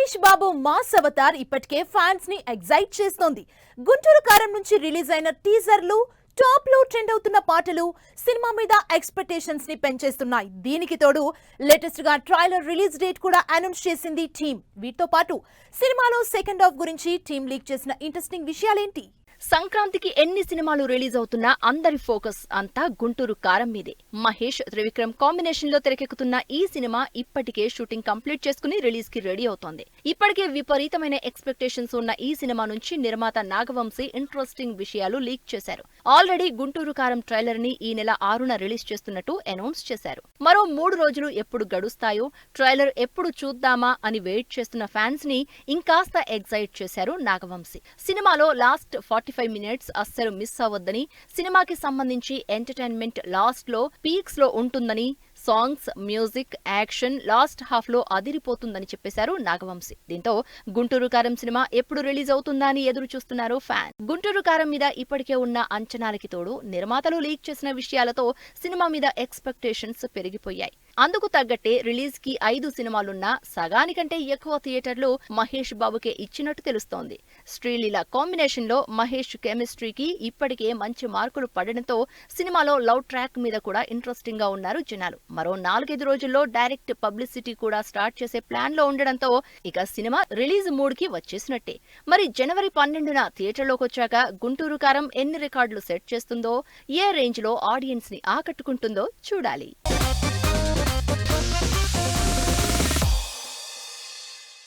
Mahesh Babu mass Avatar ఇప్పటికే fans ని excite చేస్తోంది. గుంటూరు కారం నుంచి రిలీజ్ అయిన టీజర్లు, టాప్ లో ట్రెండ్ అవుతున్న పాటలు సినిమా మీద ఎక్స్పెక్టేషన్స్ ని పెంచేస్తున్నాయి. దీనికి తోడు లేటెస్ట్ గా ట్రైలర్ రిలీజ్ డేట్ కూడా అనౌన్స్ చేసింది టీమ్. వీటితో పాటు సినిమాలో సెకండ్ హాఫ్ గురించి టీమ్ లీక్ చేసిన ఇంట్రెస్టింగ్ విషయాలేంటి? సంక్రాంతికి ఎన్ని సినిమాలు రిలీజ్ అవుతున్నా అందరి ఫోకస్ అంతా గుంటూరు కారం మీదే. మహేష్, త్రివిక్రమ్ కాంబినేషన్ లో తెరకెక్కుతున్న ఈ సినిమా ఇప్పటికే షూటింగ్ కంప్లీట్ చేసుకుని రిలీజ్ కి రెడీ అవుతోంది. ఇప్పటికే విపరీతమైన ఎక్స్పెక్టేషన్స్ ఉన్న ఈ సినిమా నుంచి నిర్మాత నాగవంశీ ఇంట్రెస్టింగ్ విషయాలు లీక్ చేశారు. ఆల్రెడీ గుంటూరు కారం ట్రైలర్ ని ఈ నెల 6న రిలీజ్ చేస్తున్నట్టు అనౌన్స్ చేశారు. మరో 3 రోజులు ఎప్పుడు గడుస్తాయో, ట్రైలర్ ఎప్పుడు చూద్దామా అని వెయిట్ చేస్తున్న ఫ్యాన్స్ ని ఇంకాస్త ఎగ్జైట్ చేశారు నాగవంశీ. సినిమాలో లాస్ట్ 45 మినిట్స్ అస్సలు మిస్ అవ్వొద్దని, సినిమాకి సంబంధించి ఎంటర్టైన్మెంట్ లాస్ట్ లో పీక్స్ లో ఉంటుందని, songs, music, action last half లో అదిరిపోతుందని చెప్పేశారు నాగవంశీ. దీంతో గుంటూరు కారం సినిమా ఎప్పుడు రిలీజ్ అవుతుందా అని ఎదురు చూస్తున్నారు ఫ్యాన్. గుంటూరు కారం మీద ఇప్పటికే ఉన్న అంచనాలకి తోడు నిర్మాతలు లీక్ చేసిన విషయాలతో సినిమా మీద ఎక్స్పెక్టేషన్స్ పెరిగిపోయాయి. అందుకు తగ్గట్టే రిలీజ్ కి 5 సినిమాలున్నా సగానికంటే ఎక్కువ థియేటర్లు మహేష్ బాబుకే ఇచ్చినట్టు తెలుస్తోంది. శ్రీలీల కాంబినేషన్ లో మహేష్ కెమిస్ట్రీకి ఇప్పటికే మంచి మార్కులు పడడంతో సినిమాలో లవ్ ట్రాక్ మీద కూడా ఇంట్రెస్టింగ్ గా ఉన్నారు జనాలు. మరో 4-5 రోజుల్లో డైరెక్ట్ పబ్లిసిటీ కూడా స్టార్ట్ చేసే ప్లాన్ లో ఉండడంతో ఇక సినిమా రిలీజ్ మూడ్కి వచ్చేసినట్టే. మరి జనవరి 12న థియేటర్లోకి వచ్చాక గుంటూరు కారం ఎన్ని రికార్డులు సెట్ చేస్తుందో, ఏ రేంజ్ లో ఆడియన్స్ ని ఆకట్టుకుంటుందో చూడాలి.